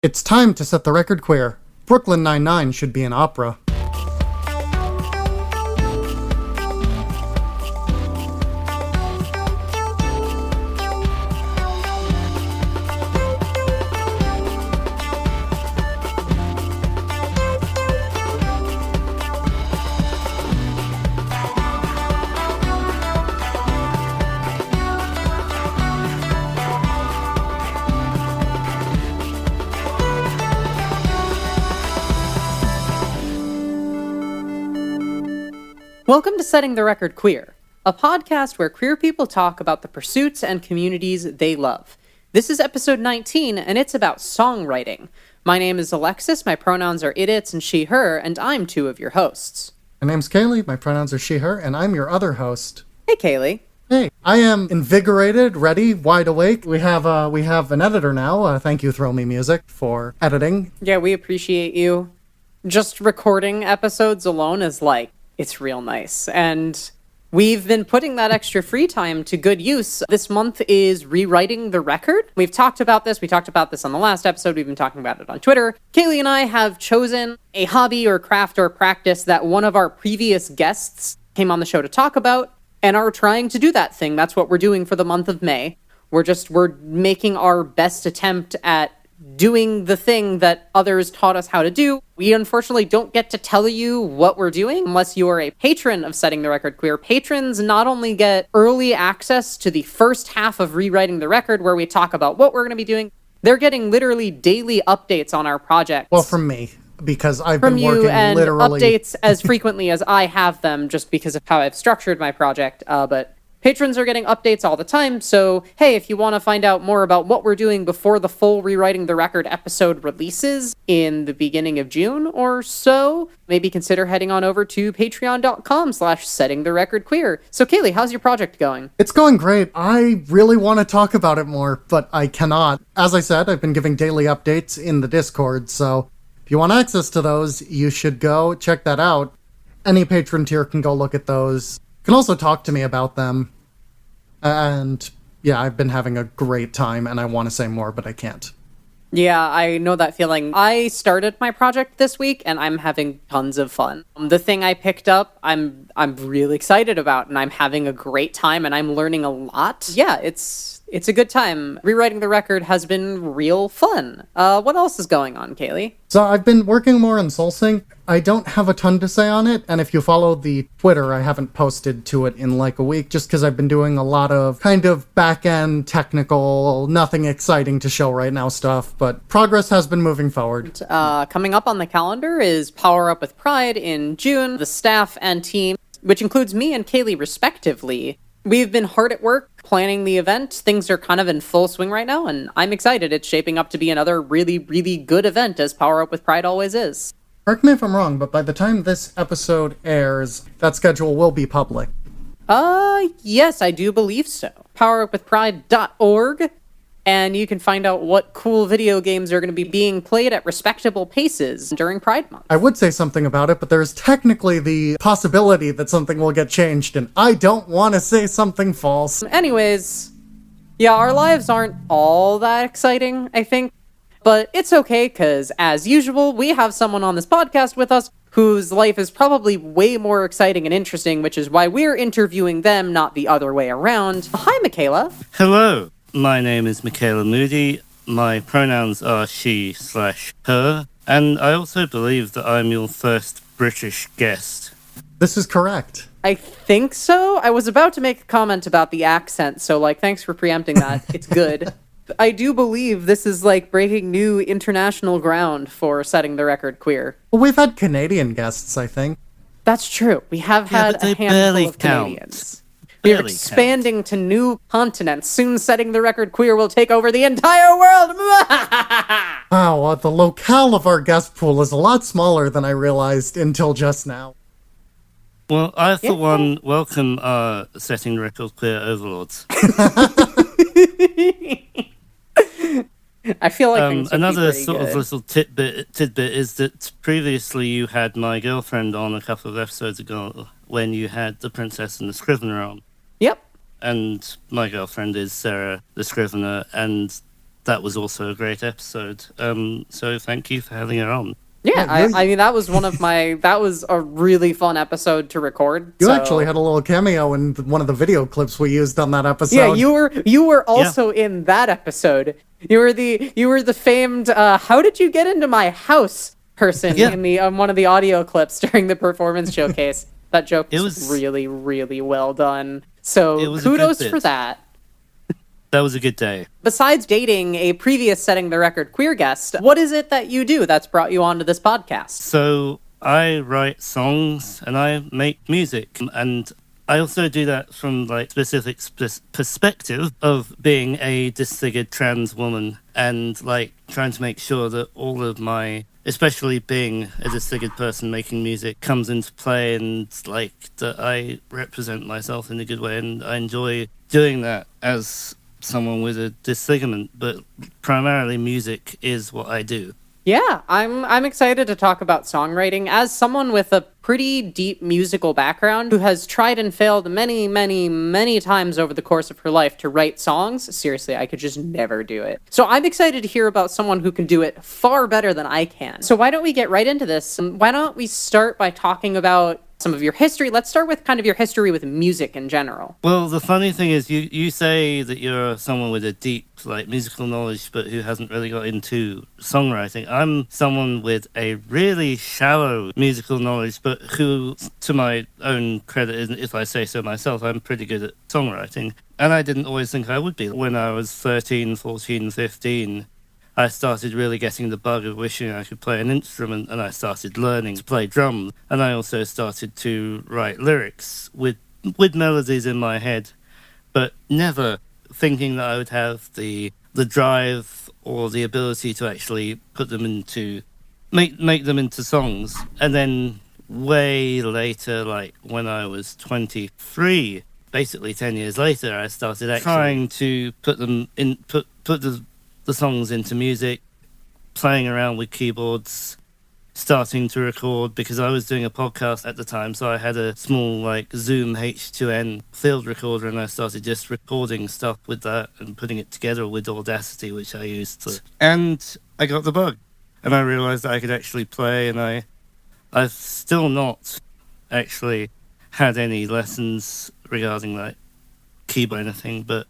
It's time to set the record queer. Brooklyn Nine-Nine should be an opera. Welcome to Setting the Record Queer, a podcast where queer people talk about the pursuits and communities they love. This is episode 19, and it's about songwriting. My name is Alexis, my pronouns are it, its, and she, her, and I'm two of your hosts. My name's Kaylee, my pronouns are she, her, and I'm your other host. Hey, Kaylee. Hey, I am invigorated, ready, wide awake. We have an editor now. Thank you, Throw Me Music, for editing. Yeah, we appreciate you. Just recording episodes alone is it's real nice. And we've been putting that extra free time to good use. This month is rewriting the record. We've talked about this. We talked about this on the last episode. We've been talking about it on Twitter. Kaylee and I have chosen a hobby or craft or practice that one of our previous guests came on the show to talk about and are trying to do that thing. That's what we're doing for the month of May. We're making our best attempt at doing the thing that others taught us how to do. We unfortunately don't get to tell you what we're doing unless you are a patron of Setting the Record Queer. Patrons not only get early access to the first half of Rewriting the Record, where we talk about what we're going to be doing, they're getting literally daily updates on our projects. Well, from me, because I've from been you, working and literally... updates as frequently as I have them, just because of how I've structured my project. But patrons are getting updates all the time, so hey, if you want to find out more about what we're doing before the full Rewriting the Record episode releases in the beginning of June or so, maybe consider heading on over to patreon.com/settingtherecordqueer. So Kaylee, how's your project going? It's going great. I really want to talk about it more, but I cannot. As I said, I've been giving daily updates in the Discord, so if you want access to those, you should go check that out. Any patron tier can go look at those. You can also talk to me about them. And yeah, I've been having a great time, and I want to say more, but I can't. Yeah, I know that feeling. I started my project this week, and I'm having tons of fun. The thing I picked up, I'm really excited about, and I'm having a great time, and I'm learning a lot. Yeah, it's a good time. Rewriting the record has been real fun. What else is going on, Kaylee? So I've been working more on SoulSync. I don't have a ton to say on it, and if you follow the Twitter, I haven't posted to it in like a week, just because I've been doing a lot of kind of back-end technical, nothing exciting to show right now stuff, but progress has been moving forward. Coming up on the calendar is Power Up with Pride in June. The staff and team, which includes me and Kaylee respectively, we've been hard at work planning the event. Things are kind of in full swing right now, and I'm excited. It's shaping up to be another really, really good event, as Power Up with Pride always is. Correct me if I'm wrong, but by the time this episode airs, that schedule will be public. Yes, I do believe so. PowerUpWithPride.org, and you can find out what cool video games are going to be being played at respectable paces during Pride Month. I would say something about it, but there's technically the possibility that something will get changed, and I don't want to say something false. Anyways, yeah, our lives aren't all that exciting, I think. But it's okay, because as usual, we have someone on this podcast with us whose life is probably way more exciting and interesting, which is why we're interviewing them, not the other way around. Hi, Mikaela. Hello, my name is Mikaela Moody. My pronouns are she/her, and I also believe that I'm your first British guest. This is correct. I think so. I was about to make a comment about the accent, so thanks for preempting that. It's good. I do believe this is breaking new international ground for Setting the Record Queer. Well, we've had Canadian guests, I think. That's true. We have had a handful of Canadians. We are expanding to new continents. Soon Setting the Record Queer will take over the entire world. Wow, the locale of our guest pool is a lot smaller than I realized until just now. Well, I, for one, welcome our Setting the Record Queer overlords. I feel like another sort of little tidbit is that previously you had my girlfriend on a couple of episodes ago when you had the Princess and the Scrivener on. Yep. And my girlfriend is Sarah the Scrivener, and that was also a great episode. So thank you for having her on. Yeah, Yeah, I mean, that was that was a really fun episode to record. You so- actually had a little cameo in one of the video clips we used on that episode. Yeah, you were also in that episode. You were the famed how did you get into my house person in the one of the audio clips during the performance showcase. That joke was really, really well done. So kudos for that. That was a good day. Besides dating a previous Setting the Record queer guest, what is it that you do that's brought you onto this podcast? So I write songs and I make music, and I also do that from like specific perspective of being a disfigured trans woman, and like trying to make sure that all of my, especially being a disfigured person making music, comes into play, and like that I represent myself in a good way, and I enjoy doing that as someone with a disfigurement, but primarily music is what I do. Yeah, I'm excited to talk about songwriting as someone with a pretty deep musical background who has tried and failed many, many, many times over the course of her life to write songs. Seriously, I could just never do it. So I'm excited to hear about someone who can do it far better than I can. So why don't we get right into this? Why don't we start by talking about some of your history? Let's start with kind of your history with music in general. Well, the funny thing is you say that you're someone with a deep like musical knowledge but who hasn't really got into songwriting. I'm someone with a really shallow musical knowledge but who, to my own credit, if I say so myself, I'm pretty good at songwriting. And I didn't always think I would be. When I was 13, 14, 15, I started really getting the bug of wishing I could play an instrument, and I started learning to play drums. And I also started to write lyrics with melodies in my head, but never thinking that I would have the drive or the ability to actually put them into, make them into songs. And then way later, like when I was 23, basically 10 years later, I started actually trying to put them in, put the songs into music, playing around with keyboards, starting to record, because I was doing a podcast at the time, so I had a small like Zoom H2N field recorder, and I started just recording stuff with that and putting it together with Audacity, which I used to. And I got the bug, and I realized that I could actually play, and I've still not actually had any lessons regarding like keyboard or anything, but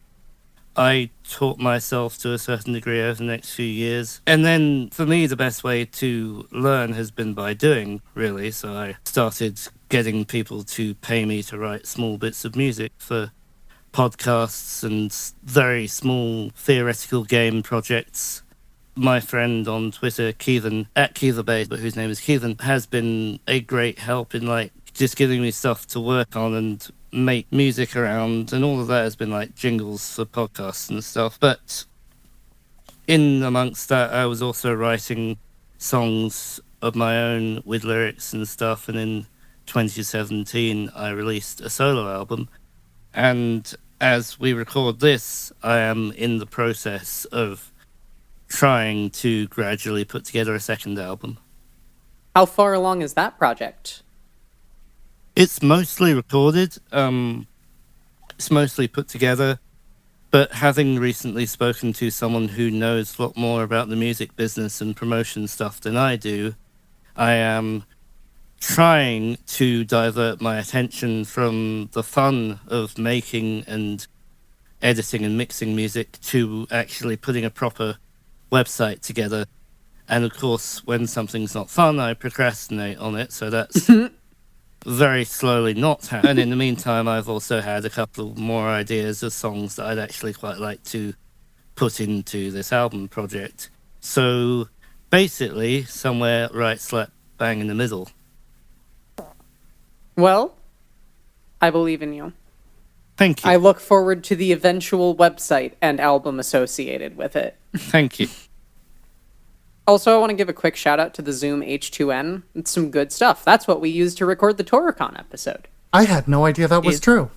I taught myself to a certain degree over the next few years. And then for me, the best way to learn has been by doing, really. So I started getting people to pay me to write small bits of music for podcasts and very small theoretical game projects. My friend on Twitter, Keithan, at KeithaBase, but whose name is Keithan, has been a great help in like just giving me stuff to work on and make music around, and all of that has been like jingles for podcasts and stuff. But in amongst that, I was also writing songs of my own with lyrics and stuff, and in 2017 I released a solo album, and as we record this, I am in the process of trying to gradually put together a second album. How far along is that project? It's mostly recorded, it's mostly put together, but having recently spoken to someone who knows a lot more about the music business and promotion stuff than I do, I am trying to divert my attention from the fun of making and editing and mixing music to actually putting a proper website together. And of course, when something's not fun, I procrastinate on it, so that's very slowly not happen. And in the meantime, I've also had a couple more ideas of songs that I'd actually quite like to put into this album project. So basically, somewhere right slap bang in the middle. Well, I believe in you. Thank you. I look forward to the eventual website and album associated with it. Thank you. Also, I want to give a quick shout out to the Zoom H2N. It's some good stuff. That's what we used to record the Toricon episode. I had no idea that was true.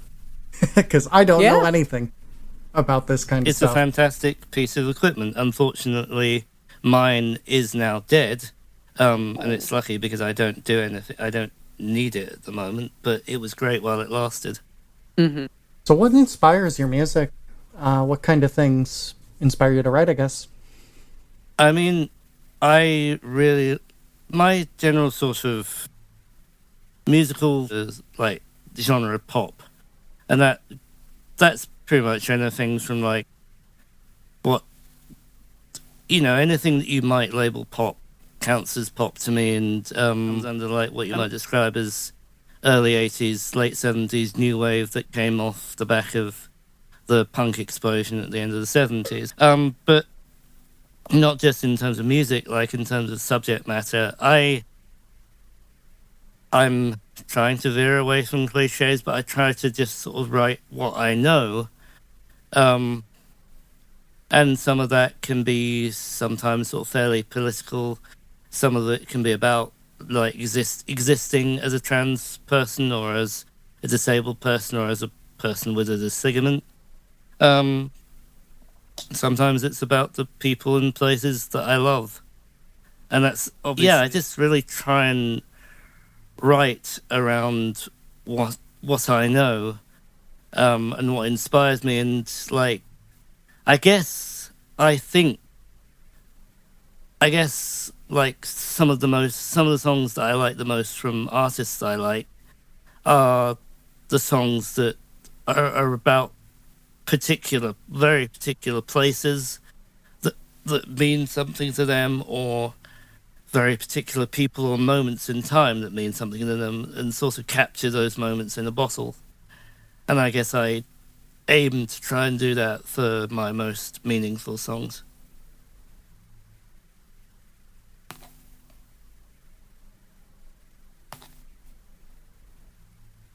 Because I don't know Yeah. anything about this kind of It's stuff. a fantastic piece of equipment. Unfortunately, mine is now dead. And it's lucky because I don't do anything. I don't need it at the moment, but it was great while it lasted. So what inspires your music? What kind of things inspire you to write, I guess? I mean, my general sort of musical is like genre pop, and that's pretty much anything from like what anything that you might label pop counts as pop to me, and comes under like what you might describe as early 80s, late 70s new wave that came off the back of the punk explosion at the end of the 70s. But not just in terms of music, like in terms of subject matter. I'm trying to veer away from cliches, but I try to just sort of write what I know. And some of that can be sometimes sort of fairly political. Some of it can be about like existing as a trans person, or as a disabled person, or as a person with a disfigurement. Sometimes it's about the people and places that I love. And that's obviously... Yeah, I just really try and write around what I know, and what inspires me. And like, I guess like some of the songs that I like the most from artists I like are the songs that are about very particular places that mean something to them, or very particular people or moments in time that mean something to them, and sort of capture those moments in a bottle. And I guess I aim to try and do that for my most meaningful songs.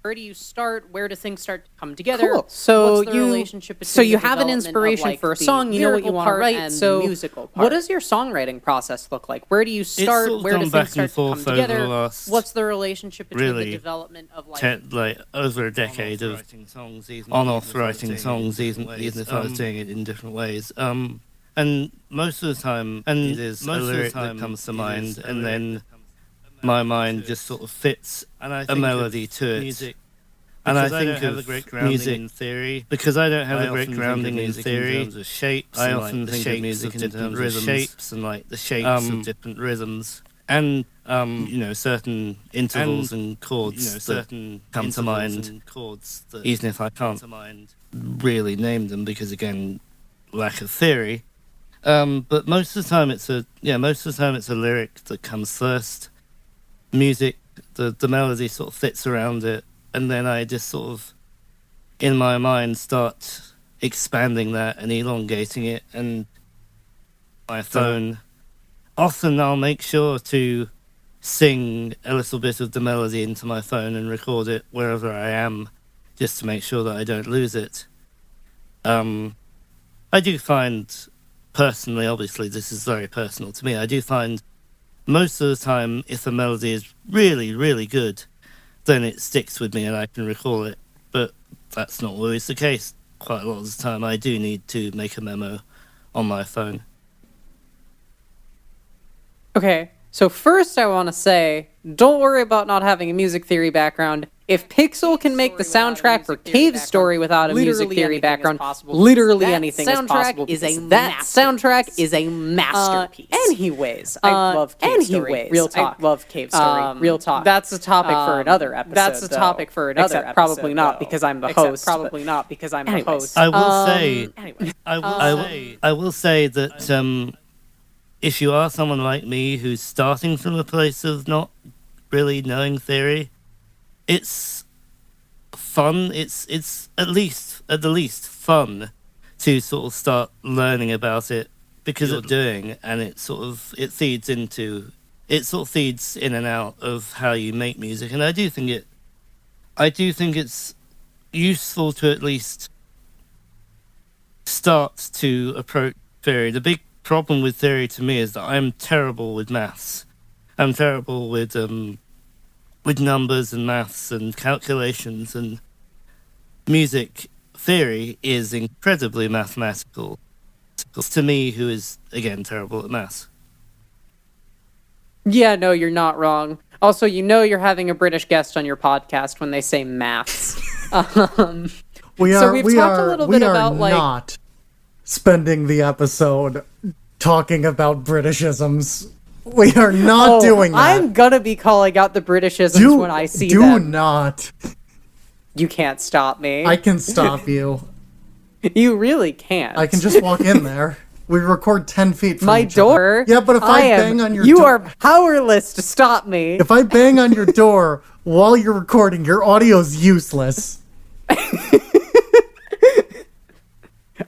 Where do you start? Where do things start to come together? Cool. So What's the you relationship between so you the have an development of, inspiration like, for a the song. You know what you lyrical want to part write. and So the musical part. what does your songwriting process look like? Where do you It's start? sort of Where do gone things back start and to come forth over together? the last What's the relationship between really the development of like over a decade of on-off writing songs, even if I was doing it in different ways. And most of the time, it is a lyric that comes to mind, and then my mind just sort of fits a melody to it. And I think of music in theory, because I don't have a great grounding in theory. In terms of shapes, I often think of music in terms of shapes, and like the shapes of different rhythms, and certain intervals and chords that come to mind, even if I can't really name them, because again, lack of theory. But most of the time it's a lyric that comes first. Music, the melody sort of fits around it, and then I just sort of, in my mind, start expanding that and elongating it. And my phone, often I'll make sure to sing a little bit of the melody into my phone and record it wherever I am, just to make sure that I don't lose it. I do find, personally, obviously this is very personal to me, I do find most of the time, if a melody is really, really good, then it sticks with me and I can recall it. But that's not always the case. Quite a lot of the time I do need to make a memo on my phone. Okay, so first I want to say, don't worry about not having a music theory background. If Pixel can make the soundtrack for Cave's Story without a music theory background, literally anything is possible. That soundtrack is a masterpiece. Anyways, I love Cave Story. Real talk. I love Cave Story. Real talk. That's a topic for another episode. That's a topic for another Except episode, probably not though. because I'm the Except host. probably not because I'm the host. I will say, Anyway. I will say that if you are someone like me who's starting from a place of not really knowing theory, it's fun. It's at the least fun to sort of start learning about it, because you're doing, and it sort of feeds in and out of how you make music. And I do think it's useful to at least start to approach theory. The big problem with theory to me is that I'm terrible with maths. I'm terrible with numbers and maths and calculations, and music theory is incredibly mathematical to me, who is again terrible at maths. Yeah, no, you're not wrong. Also, you're having a British guest on your podcast when they say maths. We So are we've we talked a are little we bit are about, like- not spending the episode talking about British-isms. We are not doing that. I'm gonna be calling out the British-isms when I see them. Do not. You can't stop me. I can stop you. You really can't. I can just walk in there. We record 10 feet from My each door. other. Yeah, but if I bang on your door... You are powerless to stop me. If I bang on your door while you're recording, your audio's useless.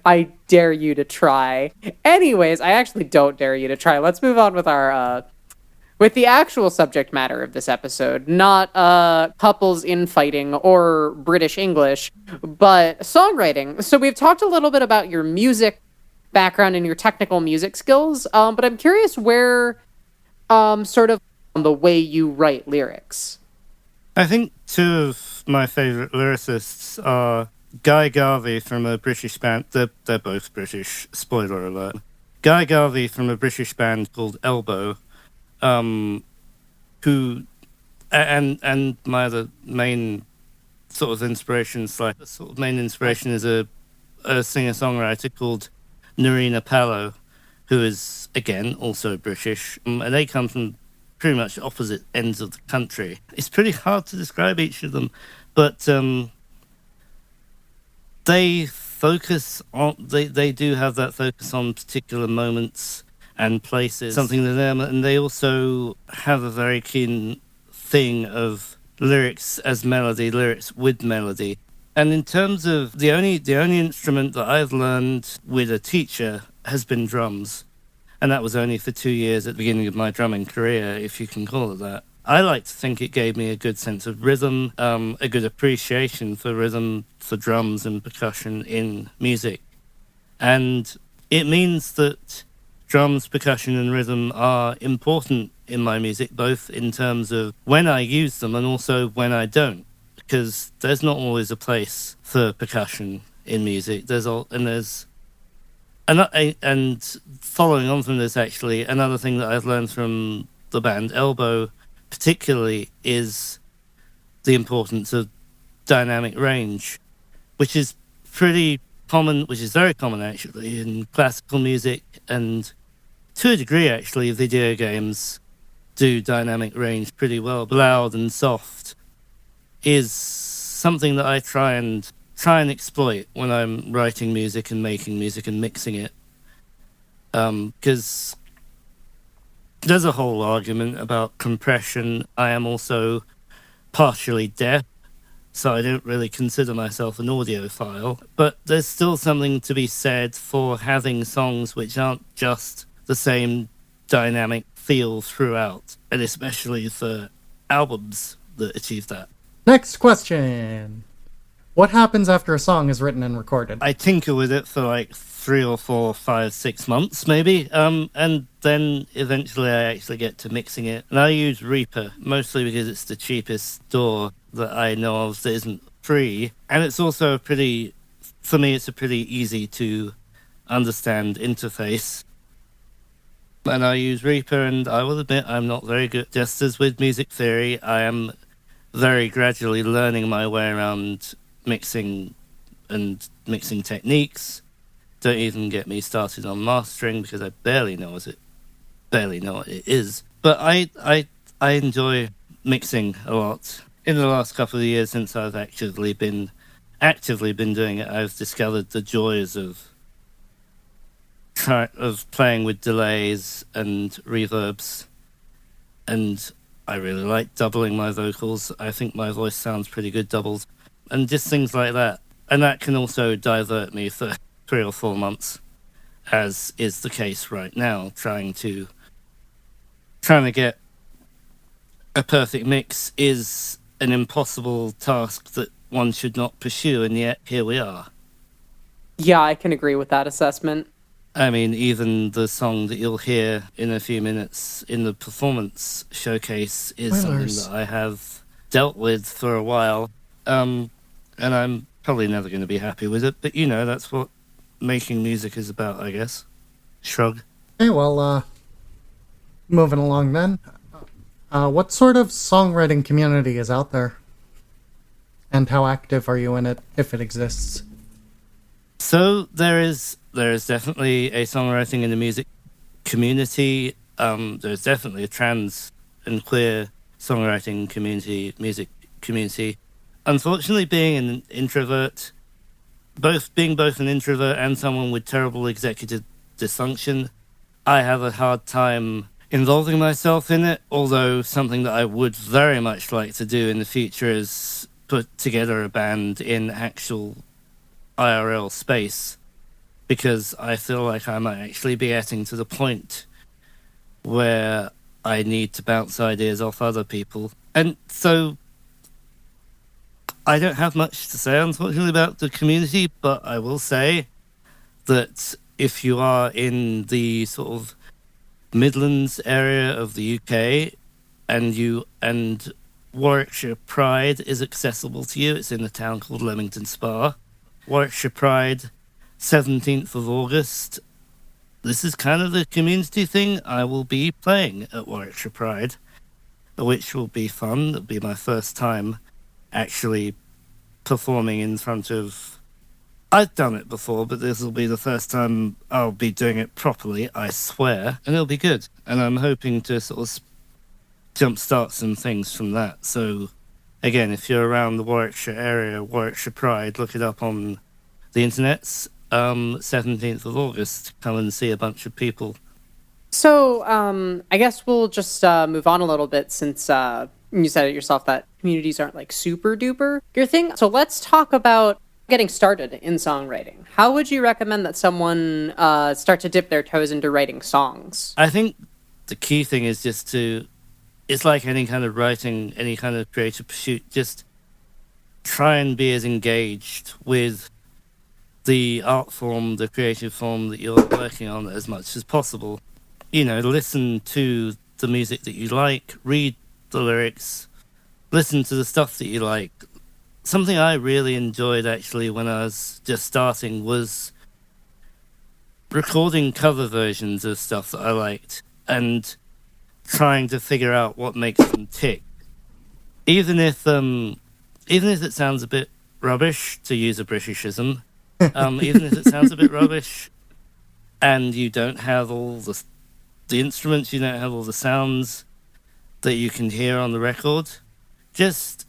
I dare you to try. Anyways, I actually don't dare you to try. Let's move on with our with the actual subject matter of this episode. Not couples infighting or British English, but songwriting. So we've talked a little bit about your music background and your technical music skills, but I'm curious where sort of the way you write lyrics. I think two of my favorite lyricists are Guy Garvey from a British band. They're both British, spoiler alert. Guy Garvey from a British band called Elbow, who and my other main sort of inspiration is a singer-songwriter called Narina Palo, who is again also British, and they come from pretty much opposite ends of the country. It's pretty hard to describe each of them, but they focus on they do have that focus on particular moments and places, something to them, and they also have a very keen thing of lyrics as melody, lyrics with melody. And in terms of the only instrument that I've learned with a teacher has been drums, and that was only for 2 years at the beginning of my drumming career, if you can call it that. I like to think it gave me a good sense of rhythm, a good appreciation for rhythm, for drums and percussion in music. And it means that drums, percussion and rhythm are important in my music, both in terms of when I use them and also when I don't, because there's not always a place for percussion in music. And following on from this, actually, another thing that I've learned from the band Elbow particularly is the importance of dynamic range, which is very common actually in classical music, and to a degree actually video games do dynamic range pretty well. Loud and soft is something that I try and exploit when I'm writing music and making music and mixing it, because there's a whole argument about compression. I am also partially deaf, so I don't really consider myself an audiophile, but there's still something to be said for having songs which aren't just the same dynamic feel throughout, and especially for albums that achieve that. Next question. What happens after a song is written and recorded? I tinker with it for like 3 or 4, 5, 6 months maybe, and then eventually I actually get to mixing it. And I use Reaper, mostly because it's the cheapest store that I know of that isn't free, and it's also for me it's a pretty easy to understand interface. And I use Reaper, and I will admit I'm not very good. Just as with music theory, I am very gradually learning my way around mixing techniques. Don't even get me started on mastering, because I barely know what it is. But I enjoy mixing a lot. In the last couple of years, since I've actively been doing it, I've discovered the joys of playing with delays and reverbs, and I really like doubling my vocals. I think my voice sounds pretty good doubled, and just things like that. And that can also divert me for 3 or 4 months, as is the case right now, trying to get a perfect mix is an impossible task that one should not pursue, and yet here we are. Yeah, I can agree with that assessment. I mean, even the song that you'll hear in a few minutes in the performance showcase is something that I have dealt with for a while, and I'm probably never going to be happy with it, but that's what making music is about, I guess. Shrug. Okay, well, moving along then. What sort of songwriting community is out there? And how active are you in it, if it exists? So there is definitely a songwriting in the music community. There's definitely a trans and queer songwriting community, music community. Unfortunately, being an introvert, being both an introvert and someone with terrible executive dysfunction, I have a hard time involving myself in it, although something that I would very much like to do in the future is put together a band in actual IRL space, because I feel like I might actually be getting to the point where I need to bounce ideas off other people. And so I don't have much to say, unfortunately, about the community, but I will say that if you are in the sort of Midlands area of the UK and Warwickshire Pride is accessible to you, it's in a town called Leamington Spa. Warwickshire Pride, 17th of August. This is kind of the community thing. I will be playing at Warwickshire Pride, which will be fun. It'll be my first time actually performing in front of... I've done it before, but this will be the first time I'll be doing it properly, I swear, and it'll be good. And I'm hoping to sort of jumpstart some things from that. So, again, if you're around the Warwickshire area, Warwickshire Pride, look it up on the internets. 17th of August, come and see a bunch of people. So, I guess we'll just move on a little bit, since you said it yourself that communities aren't like super duper your thing. So let's talk about getting started in songwriting. How would you recommend that someone start to dip their toes into writing songs? I think the key thing is just to, it's like any kind of writing, any kind of creative pursuit, just try and be as engaged with the art form, the creative form that you're working on as much as possible. You know, listen to the music that you like, read the lyrics, listen to the stuff that you like. Something I really enjoyed actually when I was just starting was recording cover versions of stuff that I liked and trying to figure out what makes them tick. Even if it sounds a bit rubbish, to use a British-ism, even if it sounds a bit rubbish and you don't have all the instruments, you don't have all the sounds that you can hear on the record, just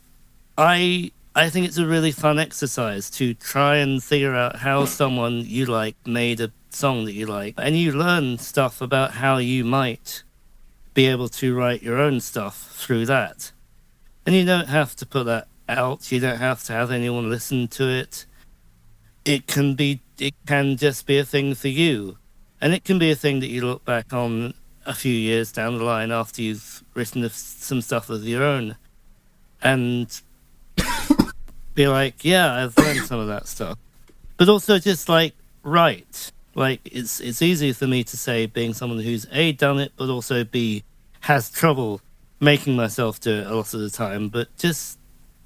I think it's a really fun exercise to try and figure out how someone you like made a song that you like, and you learn stuff about how you might be able to write your own stuff through that. And you don't have to put that out, you don't have to have anyone listen to it. It can just be a thing for you, and it can be a thing that you look back on a few years down the line after you've written some stuff of your own and be like, yeah, I've learned some of that stuff. But also just like write. Like it's easy for me to say, being someone who's A, done it, but also B, has trouble making myself do it a lot of the time. But just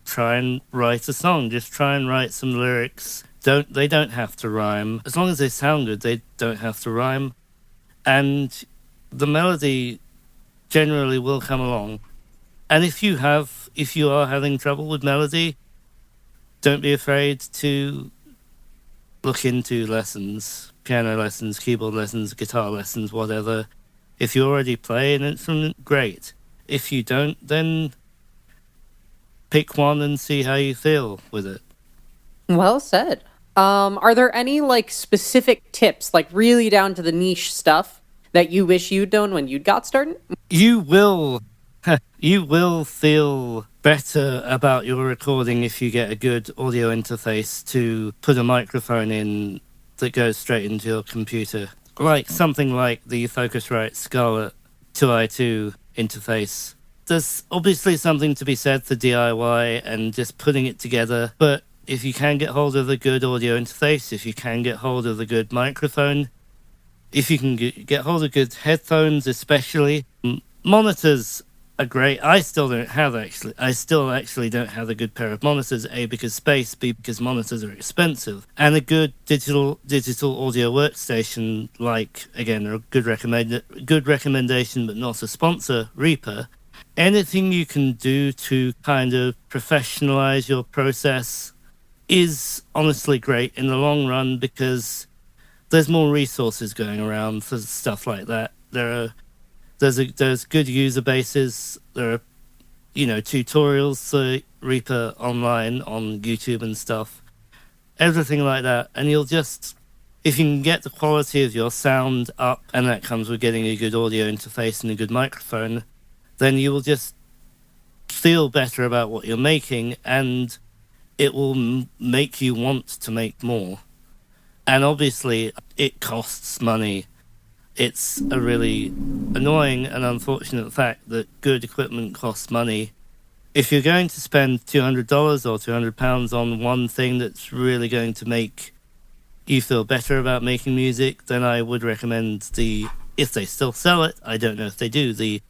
try and write a song. Just try and write some lyrics. They don't have to rhyme. As long as they sound good, they don't have to rhyme. And the melody generally will come along. And if you are having trouble with melody, don't be afraid to look into lessons, piano lessons, keyboard lessons, guitar lessons, whatever. If you already play an instrument, great. If you don't, then pick one and see how you feel with it. Well said. Are there any like specific tips, like really down to the niche stuff, that you wish you'd known when you got started? You will feel better about your recording if you get a good audio interface to put a microphone in that goes straight into your computer. Like something like the Focusrite Scarlett 2i2 interface. There's obviously something to be said for DIY and just putting it together, but if you can get hold of a good audio interface, if you can get hold of a good microphone, if you can get hold of good headphones especially, monitors are great. I still actually don't have a good pair of monitors, A, because space, B, because monitors are expensive. And a good digital audio workstation, like, again, a good recommendation but not a sponsor, Reaper. Anything you can do to kind of professionalize your process is honestly great in the long run, because there's more resources going around for stuff like that. There's good user bases. There are, tutorials for Reaper online on YouTube and stuff. Everything like that. And if you can get the quality of your sound up, and that comes with getting a good audio interface and a good microphone, then you will just feel better about what you're making, and it will make you want to make more. And obviously, it costs money. It's a really annoying and unfortunate fact that good equipment costs money. If you're going to spend $200 or £200 on one thing that's really going to make you feel better about making music, then I would recommend if they still sell it, I don't know if they do, the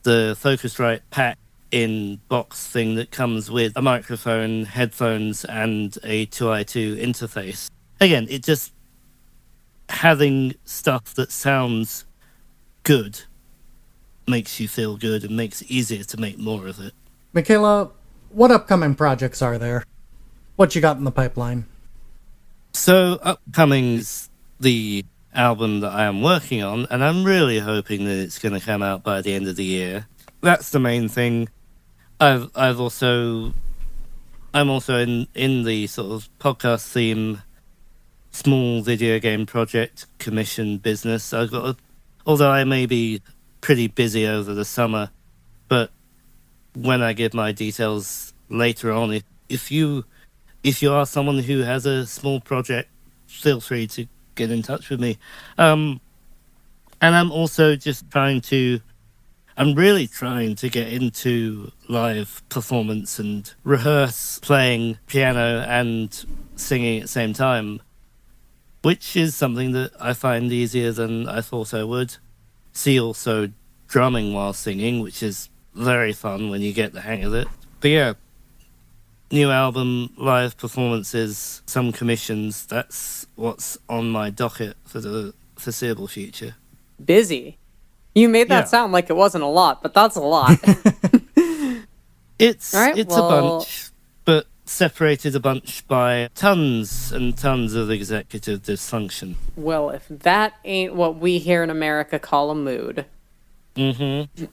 Focusrite pack in box thing that comes with a microphone, headphones, and a 2i2 interface. Again, it just having stuff that sounds good makes you feel good and makes it easier to make more of it. Mikaela, what upcoming projects are there? What you got in the pipeline? So upcoming's the album that I am working on, and I'm really hoping that it's going to come out by the end of the year. That's the main thing. I'm also in the sort of podcast theme, small video game project commission business. Although I may be pretty busy over the summer, but when I give my details later on, if you are someone who has a small project, feel free to get in touch with me. And I'm also just I'm really trying to get into live performance and rehearse playing piano and singing at the same time, which is something that I find easier than I thought I would. See also drumming while singing, which is very fun when you get the hang of it. But yeah, new album, live performances, some commissions. That's what's on my docket for the foreseeable future. Busy. You made that sound like it wasn't a lot, but that's a lot. It's a bunch, but separated a bunch by tons and tons of executive dysfunction. Well, if that ain't what we here in America call a mood. Mm-hmm.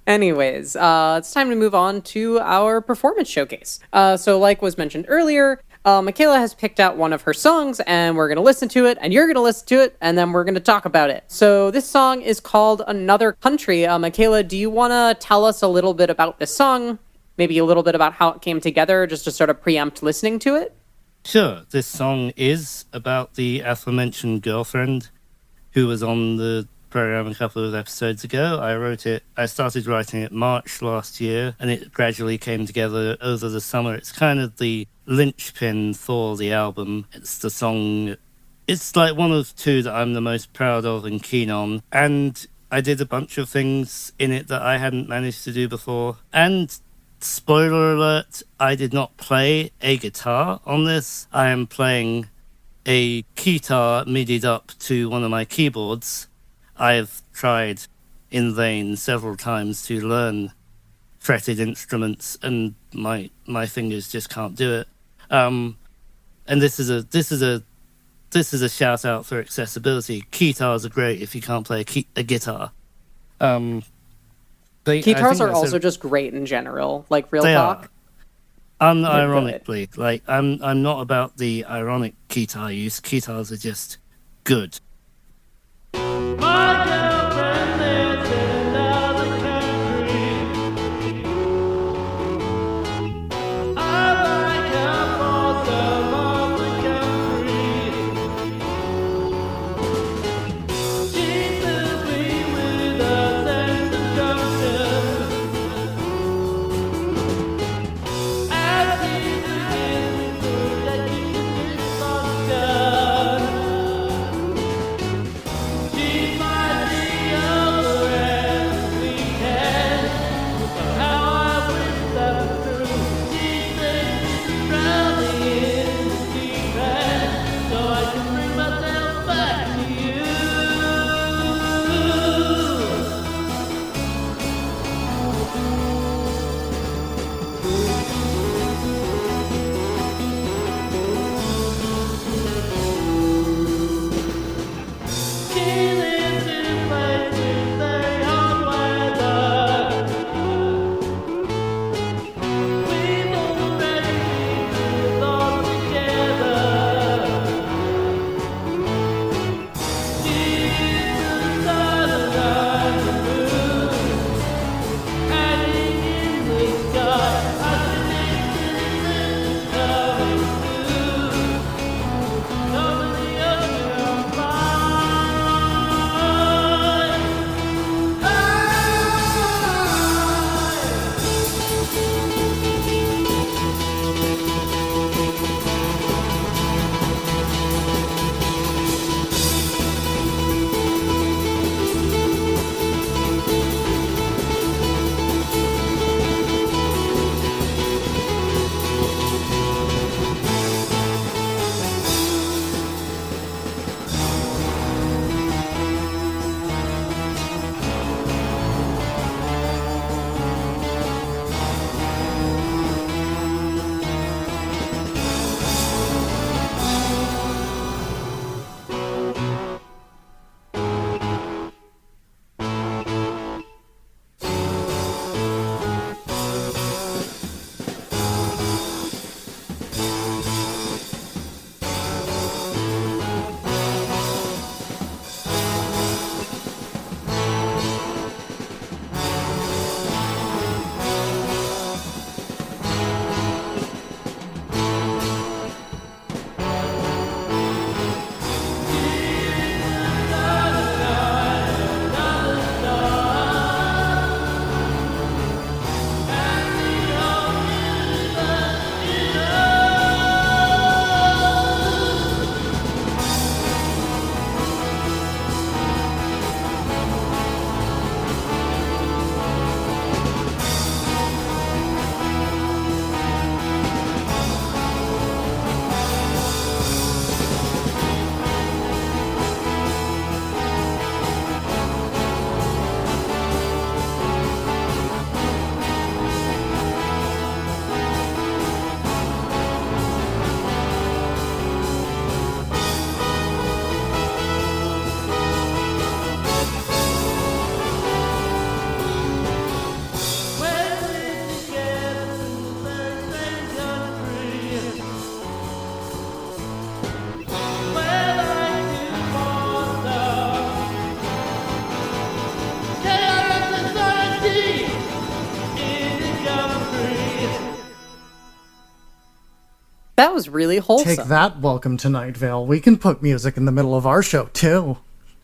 Anyways, it's time to move on to our performance showcase. So like was mentioned earlier, Mikaela has picked out one of her songs, and we're going to listen to it, and you're going to listen to it, and then we're going to talk about it. So this song is called Another Country. Mikaela, do you want to tell us a little bit about this song? Maybe a little bit about how it came together, just to sort of preempt listening to it? Sure. This song is about the aforementioned girlfriend who was on the program a couple of episodes ago. I started writing it March last year, and it gradually came together over the summer. It's kind of the linchpin for the album. It's like one of two that I'm the most proud of and keen on, and I did a bunch of things in it that I hadn't managed to do before. And spoiler alert, I did not play a guitar on this. I am playing a keytar MIDI'd up to one of my keyboards. I've tried in vain several times to learn fretted instruments, and my fingers just can't do it. And this is a shout out for accessibility. Keytars are great if you can't play a guitar. Guitars are also just great in general, like real talk. Unironically, like I'm not about the ironic guitar use. Guitars are just good. My girlfriend lives in another country. I like her for some of the country. She fills me with a sense of junction. As she begins to let you dysfunction. That was really wholesome. Take that, Welcome to Night Vale. We can put music in the middle of our show, too.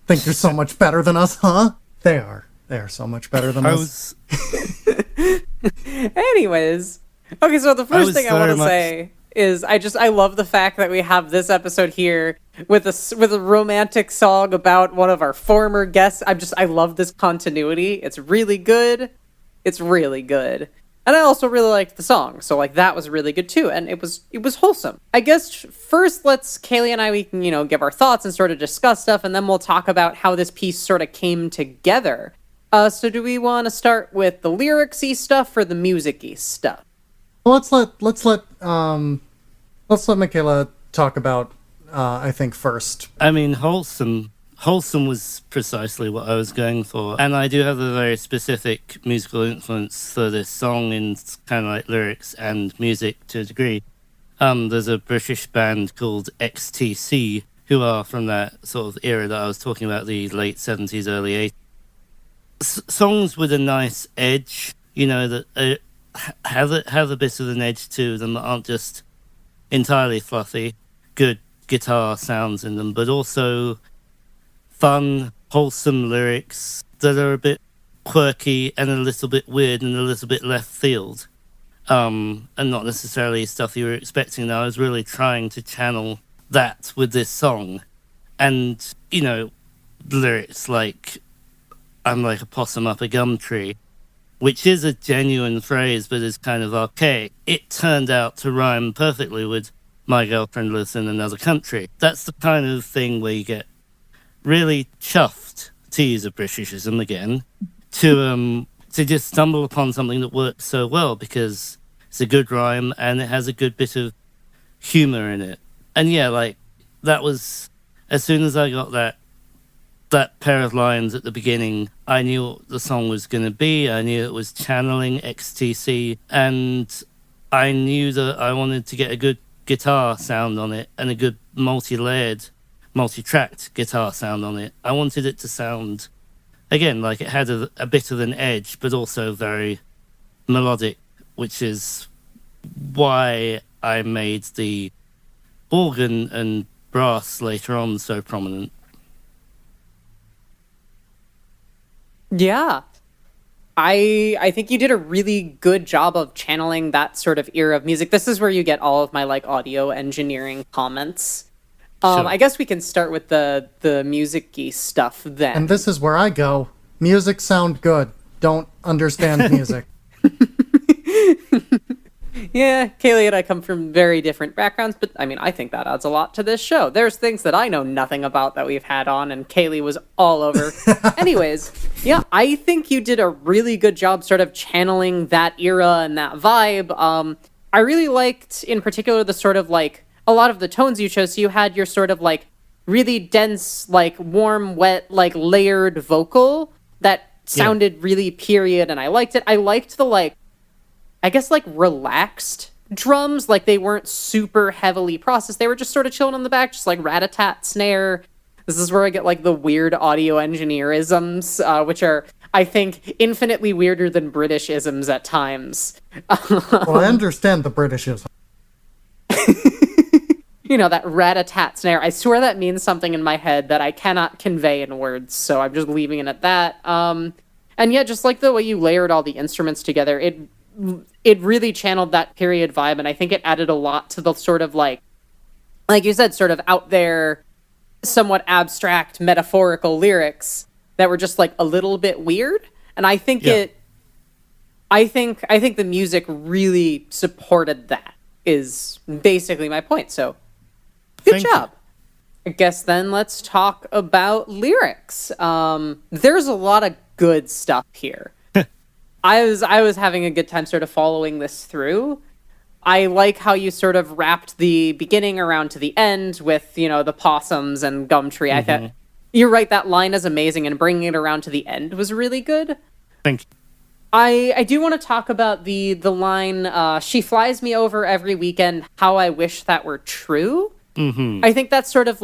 Think you're so much better than us, huh? They are. They are so much better than us. Anyways. Okay, so the first thing I want to say is I love the fact that we have this episode here with a romantic song about one of our former guests. I love this continuity. It's really good. It's really good. And I also really liked the song. So like that was really good too. And it was wholesome. I guess first Kaylee and I, we can, give our thoughts and sort of discuss stuff, and then we'll talk about how this piece sort of came together. So do we want to start with the lyricsy stuff or the music-y stuff? Let's let Mikaela talk about, I think, first. I mean, wholesome was precisely what I was going for. And I do have a very specific musical influence for this song in kind of like lyrics and music to a degree. There's a British band called XTC, who are from that sort of era that I was talking about, the late 70s, early 80s. Songs with a nice edge, that have a bit of an edge to them that aren't just entirely fluffy, good guitar sounds in them, but also fun, wholesome lyrics that are a bit quirky and a little bit weird and a little bit left field, and not necessarily stuff you were expecting. Now, I was really trying to channel that with this song, and lyrics like "I'm like a possum up a gum tree," which is a genuine phrase but is kind of archaic. It turned out to rhyme perfectly with "My girlfriend lives in another country." That's the kind of thing where you get really chuffed, to use a British-ism again, to just stumble upon something that works so well because it's a good rhyme and it has a good bit of humor in it. And yeah, like that was, as soon as I got that pair of lines at the beginning, I knew what the song was going to be. I knew it was channeling XTC, and I knew that I wanted to get a good guitar sound on it and a good multi-layered, multi-tracked guitar sound on it. I wanted it to sound, again, like it had a bit of an edge, but also very melodic, which is why I made the organ and brass later on so prominent. Yeah. I think you did a really good job of channeling that sort of era of music. This is where you get all of my audio engineering comments. Sure. I guess we can start with the music-y stuff then. And this is where I go. Music sound good. Don't understand music. Yeah, Kaylee and I come from very different backgrounds, but I think that adds a lot to this show. There's things that I know nothing about that we've had on, and Kaylee was all over. Anyways, yeah, I think you did a really good job sort of channeling that era and that vibe. I really liked, in particular, the sort of a lot of the tones you chose. So you had your sort of really dense, warm, wet, layered vocal that sounded really period, and I liked it. I liked the relaxed drums. They weren't super heavily processed. They were just sort of chilling in the back, just rat-a-tat snare. This is where I get the weird audio engineer-isms, which are, I think, infinitely weirder than British-isms at times. Well, I understand the British-ism. That rat-a-tat snare. I swear that means something in my head that I cannot convey in words, so I'm just leaving it at that. And yeah, just the way you layered all the instruments together, it really channeled that period vibe, and I think it added a lot to the sort of like you said, sort of out there, somewhat abstract, metaphorical lyrics that were just a little bit weird. And I think I think the music really supported that, is basically my point. So good job. I guess then let's talk about lyrics. There's a lot of good stuff here. I was having a good time sort of following this through. I like how you sort of wrapped the beginning around to the end with, the possums and Gumtree. Mm-hmm. I thought, you're right, that line is amazing, and bringing it around to the end was really good. Thank you. I do want to talk about the line, "She flies me over every weekend, how I wish that were true." Mm-hmm. I think that's sort of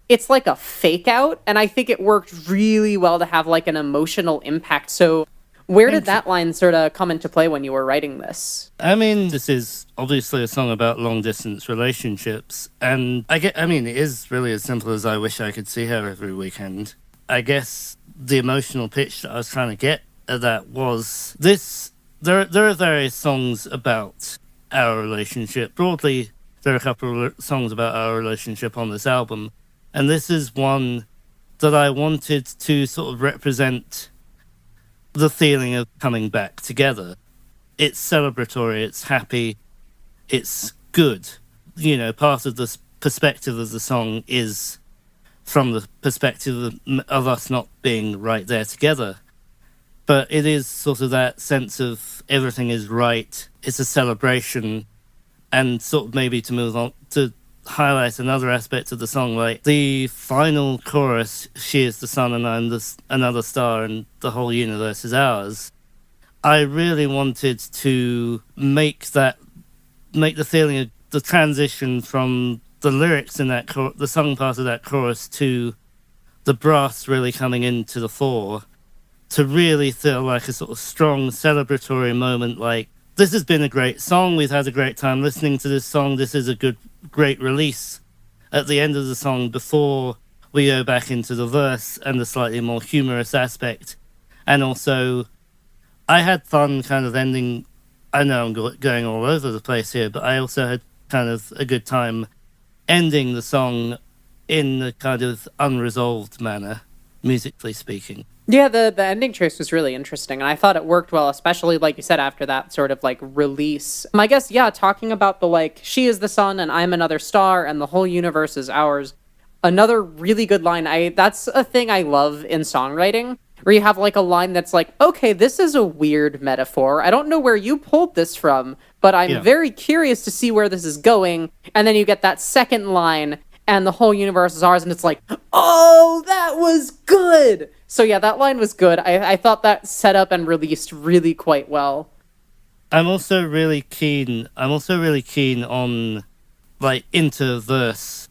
it's like a fake out, and I think it worked really well to have an emotional impact. So Where did that line sort of come into play when you were writing this? I mean, this is obviously a song about long-distance relationships, and it is really as simple as I wish I could see her every weekend. I guess the emotional pitch that I was trying to get at that was this. There are various songs about our relationship. Broadly, there are a couple of songs about our relationship on this album, and this is one that I wanted to sort of represent the feeling of coming back together. It's celebratory, it's happy, it's good. You know, part of the perspective of the song is from the perspective of us not being right there together. But it is sort of that sense of everything is right. It's a celebration. And sort of maybe to move on to highlight another aspect of the song, like the final chorus, she is the sun and I'm another star and the whole universe is ours. I really wanted to make the feeling of the transition from the lyrics in that the sung part of that chorus to the brass really coming into the fore, to really feel like a sort of strong celebratory moment, like, this has been a great song, we've had a great time listening to this song, this is a great release at the end of the song before we go back into the verse and the slightly more humorous aspect. And also, I had fun kind of ending, I know I'm going all over the place here, but I also had kind of a good time ending the song in a kind of unresolved manner, musically speaking. Yeah, the ending choice was really interesting, and I thought it worked well, especially, like you said, after that sort of, like, release. I guess, yeah, talking about the, like, she is the sun and I'm another star and the whole universe is ours. Another really good line. That's a thing I love in songwriting, where you have, like, a line that's like, okay, this is a weird metaphor. I don't know where you pulled this from, but I'm very curious to see where this is going. And then you get that second line, and the whole universe is ours, and it's like, oh, that was good! So yeah, that line was good. I thought that set up and released really quite well. I'm also really keen on, like, interverse.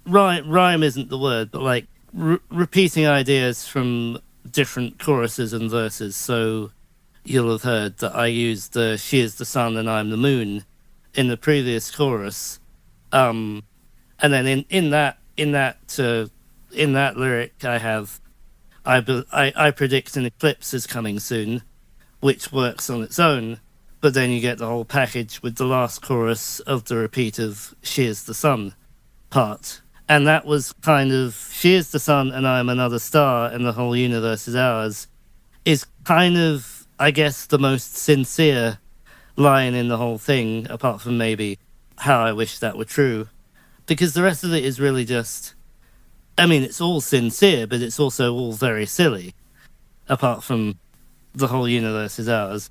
Rhyme isn't the word, but, like, repeating ideas from different choruses and verses. So you'll have heard that I used the she is the sun and I'm the moon in the previous chorus. And then in that lyric I have I predict an eclipse is coming soon, which works on its own, but then you get the whole package with the last chorus of the repeat of she is the sun part. And that was kind of she is the sun and I am another star and the whole universe is ours is kind of, I guess, the most sincere line in the whole thing, apart from maybe how I wish that were true. Because the rest of it is really just, I mean, it's all sincere, but it's also all very silly, apart from the whole universe is ours.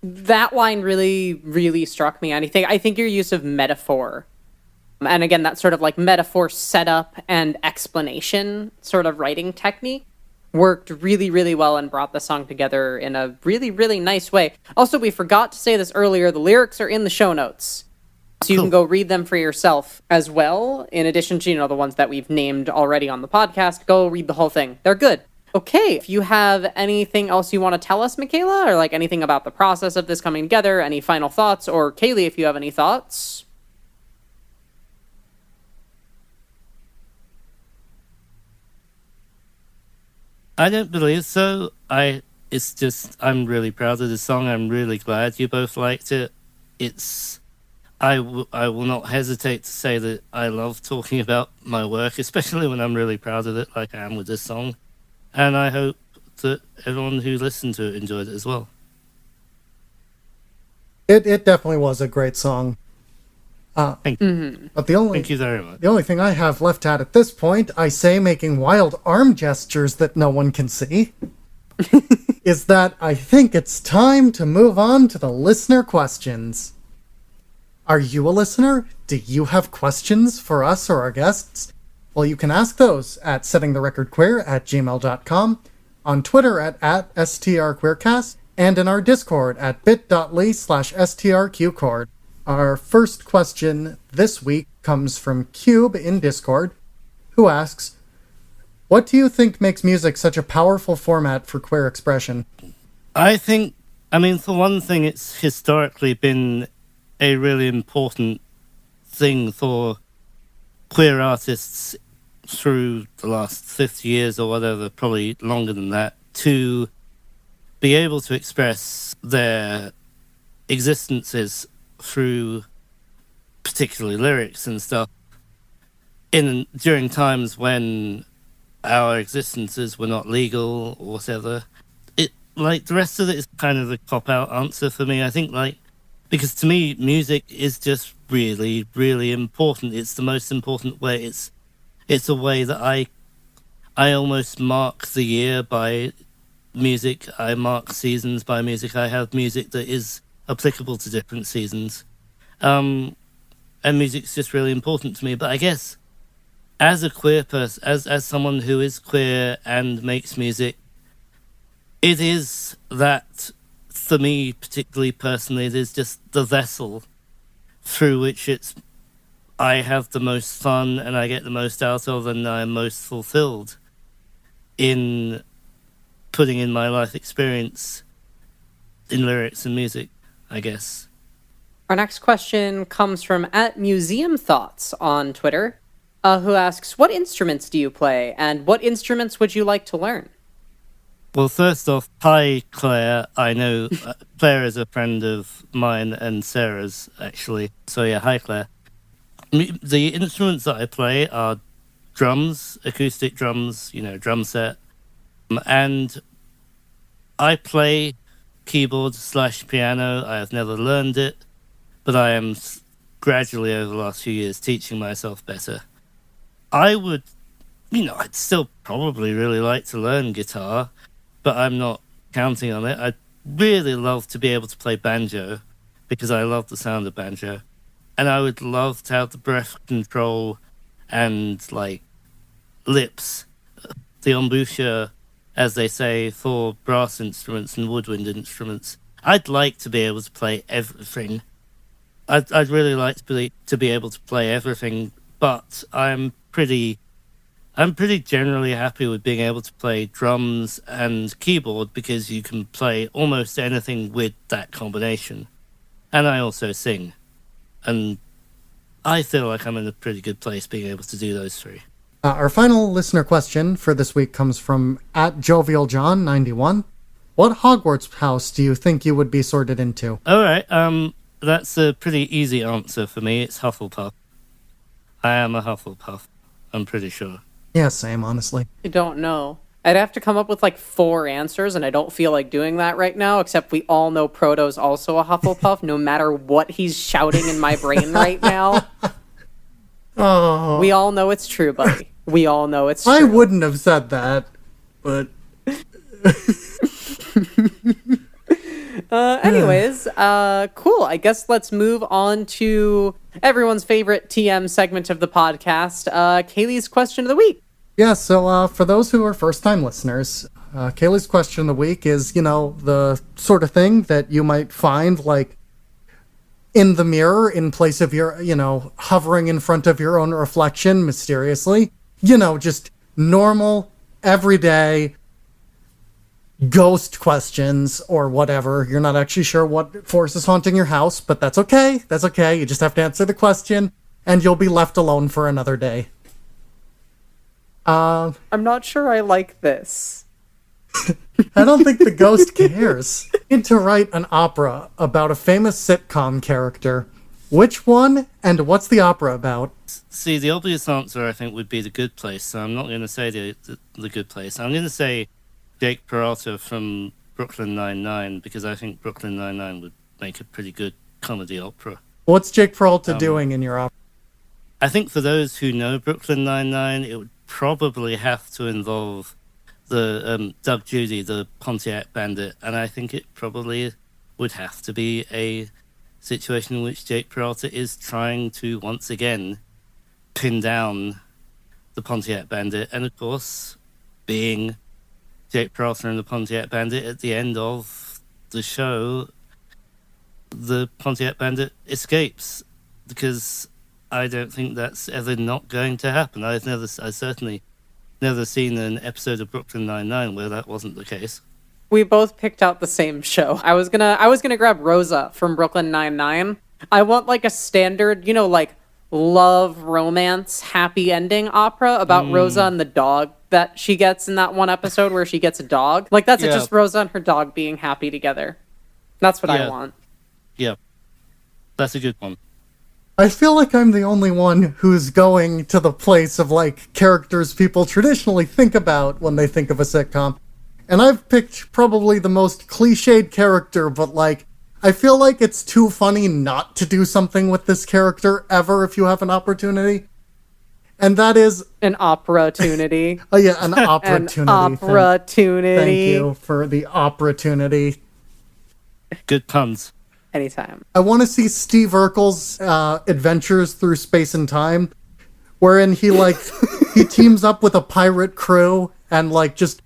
That line really, really struck me. And I think your use of metaphor, and again, that sort of like metaphor setup and explanation sort of writing technique worked really, really well and brought the song together in a really, really nice way. Also, we forgot to say this earlier, the lyrics are in the show notes. So you can go read them for yourself as well, in addition to, the ones that we've named already on the podcast. Go read the whole thing. They're good. Okay, if you have anything else you want to tell us, Mikaela, or like anything about the process of this coming together, any final thoughts, or Kaylee, if you have any thoughts. I don't believe so. I'm really proud of this song. I'm really glad you both liked it. I will not hesitate to say that I love talking about my work, especially when I'm really proud of it, like I am with this song. And I hope that everyone who listened to it enjoyed it as well. It definitely was a great song. Thank you. But Thank you very much. The only thing I have left at this point, I say making wild arm gestures that no one can see, is that I think it's time to move on to the listener questions. Are you a listener? Do you have questions for us or our guests? Well, you can ask those at settingtherecordqueer@gmail.com, on Twitter at @strqueercast, and in our Discord at bit.ly/strqcord. Our first question this week comes from Cube in Discord, who asks, What do you think makes music such a powerful format for queer expression? I think, for one thing, it's historically been a really important thing for queer artists through the last 50 years or whatever, probably longer than that, to be able to express their existences through particularly lyrics and stuff during times when our existences were not legal or whatever. Like, the rest of it is kind of a cop-out answer for me. I think, because to me, music is just really, really important. It's the most important way. It's a way that I almost mark the year by music. I mark seasons by music. I have music that is applicable to different seasons. And music's just really important to me. But I guess as a queer person, as someone who is queer and makes music, it is that, for me, particularly personally, it is just the vessel through which I have the most fun and I get the most out of and I'm most fulfilled in putting in my life experience in lyrics and music, I guess. Our next question comes from @MuseumThoughts on Twitter, who asks, what instruments do you play and what instruments would you like to learn? Well, first off, hi, Claire. I know Claire is a friend of mine and Sarah's, actually. So, yeah, hi, Claire. The instruments that I play are drums, acoustic drums, drum set. And I play keyboard/piano. I have never learned it, but I am gradually, over the last few years, teaching myself better. I would, I'd still probably really like to learn guitar, but I'm not counting on it. I'd really love to be able to play banjo because I love the sound of banjo. And I would love to have the breath control and, lips, the embouchure, as they say, for brass instruments and woodwind instruments. I'd like to be able to play everything. I'd really like to be able to play everything, but I'm pretty generally happy with being able to play drums and keyboard because you can play almost anything with that combination. And I also sing. And I feel like I'm in a pretty good place being able to do those three. Our final listener question for this week comes from @JovialJohn91. What Hogwarts house do you think you would be sorted into? All right, that's a pretty easy answer for me. It's Hufflepuff. I am a Hufflepuff, I'm pretty sure. Yeah, same, honestly. I don't know. I'd have to come up with 4 answers, and I don't feel like doing that right now, except we all know Proto's also a Hufflepuff, no matter what he's shouting in my brain right now. Oh. We all know it's true, buddy. We all know it's true. I wouldn't have said that, but... Anyways, cool. I guess let's move on to everyone's favorite TM segment of the podcast, Kaylee's question of the week. Yeah, so for those who are first-time listeners, Kaylee's question of the week is, the sort of thing that you might find, in the mirror in place of your, hovering in front of your own reflection mysteriously. Just normal, everyday ghost questions or whatever. You're not actually sure what force is haunting your house, but that's okay. That's okay. You just have to answer the question, and you'll be left alone for another day. I'm not sure I like this. I don't think the ghost cares. I need to write an opera about a famous sitcom character. Which one, and what's the opera about? See, the obvious answer, I think, would be The Good Place, so I'm not going to say the Good Place. I'm going to say Jake Peralta from Brooklyn Nine-Nine, because I think Brooklyn Nine-Nine would make a pretty good comedy opera. What's Jake Peralta doing in your opera? I think for those who know Brooklyn Nine-Nine, it would probably have to involve the Doug Judy, the Pontiac Bandit, and I think it probably would have to be a situation in which Jake Peralta is trying to once again pin down the Pontiac Bandit, and of course, being Jake Peralta and the Pontiac Bandit, at the end of the show, the Pontiac Bandit escapes, because I don't think that's ever not going to happen. I certainly never seen an episode of Brooklyn Nine-Nine where that wasn't the case. We both picked out the same show. I was gonna grab Rosa from Brooklyn Nine-Nine. I want like a standard, like love, romance, happy ending opera about Rosa and the dog that she gets in that one episode where she gets a dog. Like that's just Rosa and her dog being happy together. That's what I want. Yeah. That's a good one. I feel like I'm the only one who's going to the place of, like, characters people traditionally think about when they think of a sitcom. And I've picked probably the most cliched character, but, like, I feel like it's too funny not to do something with this character ever if you have an opportunity. And that is... An opportunity. Oh, yeah, an opportunity. An opportunity. Thank you for the opportunity. Good puns. Anytime. I want to see Steve Urkel's adventures through space and time, wherein he teams up with a pirate crew and just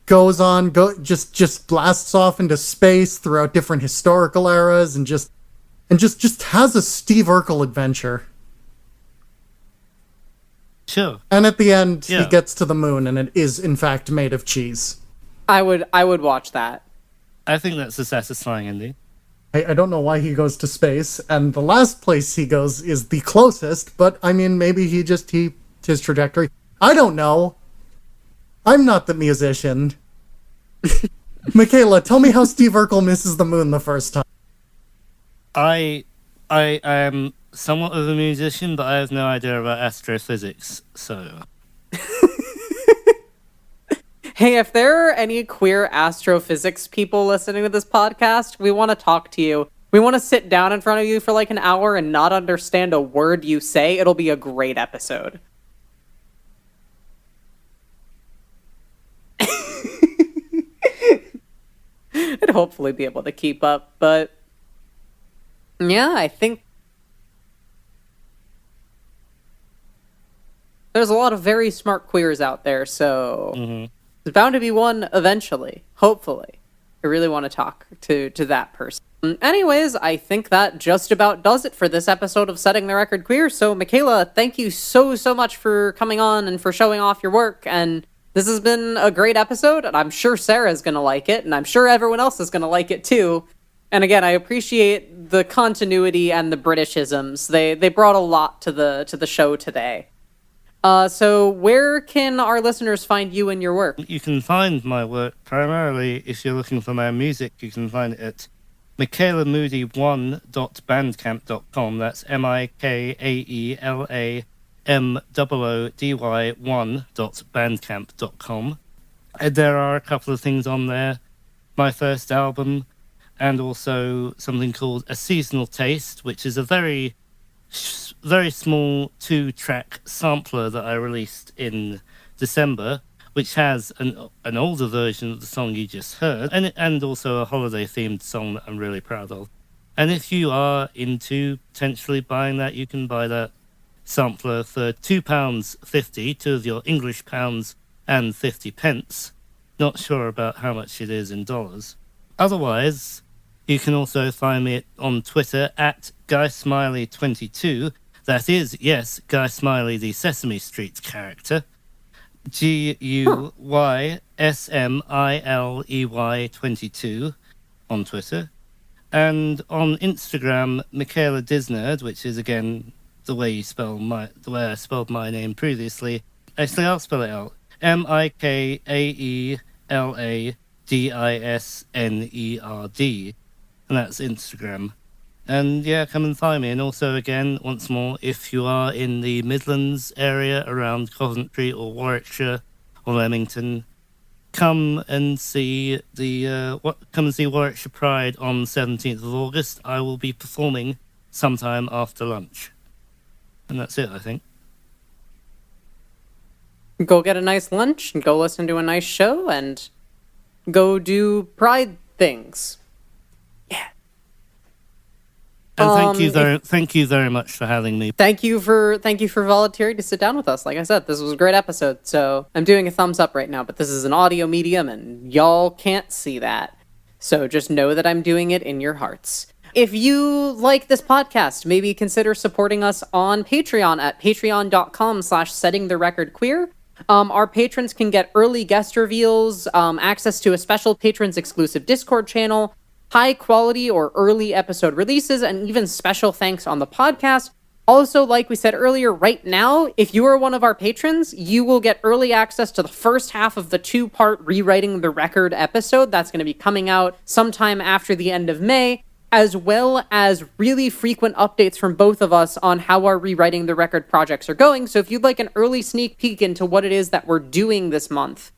goes on, just blasts off into space throughout different historical eras and just has a Steve Urkel adventure. Sure. And at the end, he gets to the moon, and it is in fact made of cheese. I would watch that. I think that's a satisfying ending. I don't know why he goes to space, and the last place he goes is the closest, but I mean, maybe his trajectory. I don't know. I'm not the musician. Mikaela, tell me how Steve Urkel misses the moon the first time. I am somewhat of a musician, but I have no idea about astrophysics, so... Hey, if there are any queer astrophysics people listening to this podcast, we want to talk to you. We want to sit down in front of you for like an hour and not understand a word you say. It'll be a great episode. I'd hopefully be able to keep up, but yeah, I think there's a lot of very smart queers out there, so... Mm-hmm. There's bound to be one eventually, hopefully. I really want to talk to that person. Anyways, I think that just about does it for this episode of Setting the Record Queer. So, Mikaela, thank you so much for coming on and for showing off your work. And this has been a great episode, and I'm sure Sarah's going to like it, and I'm sure everyone else is going to like it too. And again, I appreciate the continuity and the British-isms. They brought a lot to the show today. So where can our listeners find you and your work? You can find my work primarily, if you're looking for my music, you can find it at mikaelamoody1.bandcamp.com. That's mikaelamoody1.bandcamp.com. And there are a couple of things on there. My first album, and also something called A Seasonal Taste, which is a very small 2-track sampler that I released in December, which has an older version of the song you just heard, and also a holiday-themed song that I'm really proud of. And if you are into potentially buying that, you can buy that sampler for £2.50, 2 of your English pounds and 50 pence. Not sure about how much it is in dollars. Otherwise, you can also find me on Twitter at GuySmiley22. That is, yes, Guy Smiley, the Sesame Street character. GUYSMILEY22 on Twitter. And on Instagram, Mikaela Disnerd, which is again the way I spelled my name previously. Actually, I'll spell it out. MikaelaDisnerd. And that's Instagram. And yeah, come and find me. And also, again, once more, if you are in the Midlands area around Coventry or Warwickshire or Leamington, come and see Warwickshire Pride on 17th of August. I will be performing sometime after lunch. And that's it, I think. Go get a nice lunch and go listen to a nice show and go do Pride things. And thank you very much for having me. Thank you for volunteering to sit down with us. Like I said, this was a great episode. So I'm doing a thumbs up right now, but this is an audio medium and y'all can't see that. So just know that I'm doing it in your hearts. If you like this podcast, maybe consider supporting us on Patreon at patreon.com/settingtherecordqueer. Our patrons can get early guest reveals, access to a special patrons exclusive Discord channel, high quality or early episode releases, and even special thanks on the podcast. Also, like we said earlier, right now, if you are one of our patrons, you will get early access to the first half of the 2-part Rewriting the Record episode that's going to be coming out sometime after the end of May, as well as really frequent updates from both of us on how our Rewriting the Record projects are going. So if you'd like an early sneak peek into what it is that we're doing this month,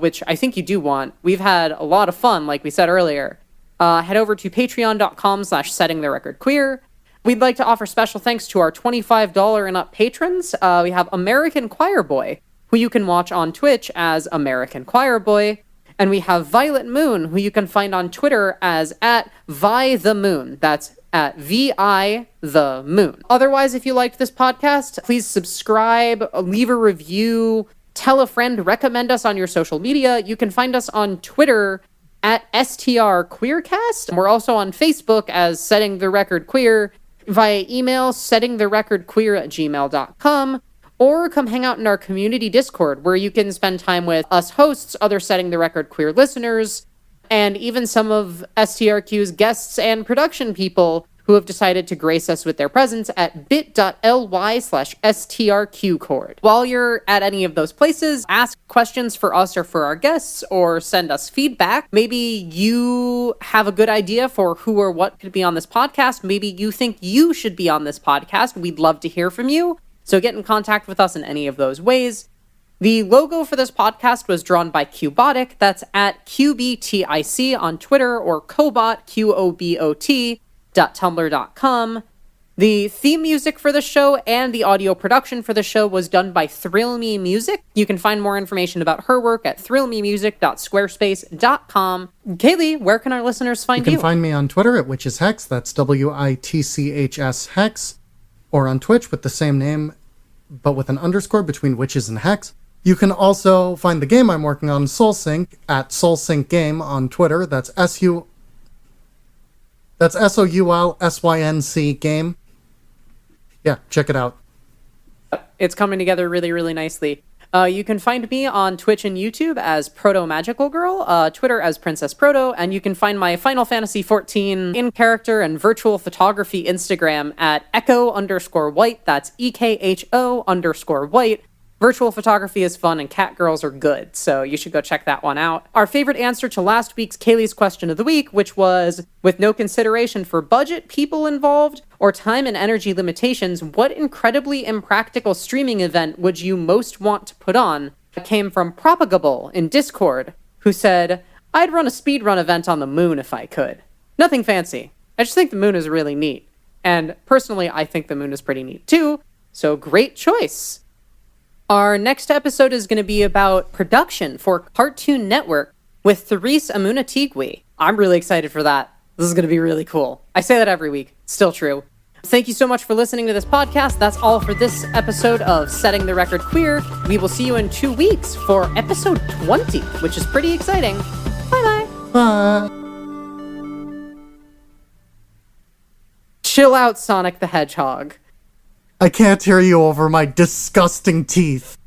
which I think you do want, we've had a lot of fun, like we said earlier, head over to patreon.com/settingtherecordqueer. We'd like to offer special thanks to our $25 and up patrons. We have American Choir Boy, who you can watch on Twitch as American Choir Boy. And we have Violet Moon, who you can find on Twitter as @ViTheMoon. That's @VI the Moon. Otherwise, if you liked this podcast, please subscribe, leave a review, tell a friend, recommend us on your social media. You can find us on Twitter @STRQueercast. We're also on Facebook as Setting the Record Queer, via email settingtherecordqueer@gmail.com, or come hang out in our community Discord, where you can spend time with us hosts, other Setting the Record Queer listeners, and even some of STRQ's guests and production people who have decided to grace us with their presence at bit.ly/STRQcord. While you're at any of those places, ask questions for us or for our guests, or send us feedback. Maybe you have a good idea for who or what could be on this podcast. Maybe you think you should be on this podcast. We'd love to hear from you. So get in contact with us in any of those ways. The logo for this podcast was drawn by Cubotic. That's @QBTIC on Twitter, or Cobot, QOBOT.tumblr.com. The theme music for the show and the audio production for the show was done by Thrill Me Music. You can find more information about her work at thrillmemusic.squarespace.com. Kaylee, where can our listeners find you? You can find me on Twitter at WitchesHex, that's WITCHS Hex, or on Twitch with the same name, but with an underscore between witches and hex. You can also find the game I'm working on, SoulSync, at SoulSyncGame on Twitter. That's SOULSYNC game. Yeah, check it out. It's coming together really, really nicely. You can find me on Twitch and YouTube as Proto Magical Girl, Twitter as Princess Proto, and you can find my Final Fantasy XIV in-character and virtual photography Instagram at echo_white. That's EKHO_white. Virtual photography is fun and cat girls are good, so you should go check that one out. Our favorite answer to last week's Kaylee's question of the week, which was, with no consideration for budget, people involved, or time and energy limitations, what incredibly impractical streaming event would you most want to put on? It came from Propagable in Discord, who said, I'd run a speedrun event on the moon if I could. Nothing fancy. I just think the moon is really neat. And personally, I think the moon is pretty neat too, so great choice. Our next episode is going to be about production for Cartoon Network with Therese Amunatigui. I'm really excited for that. This is going to be really cool. I say that every week. Still true. Thank you so much for listening to this podcast. That's all for this episode of Setting the Record Queer. We will see you in 2 weeks for episode 20, which is pretty exciting. Bye-bye. Bye. Chill out, Sonic the Hedgehog. I can't hear you over my disgusting teeth.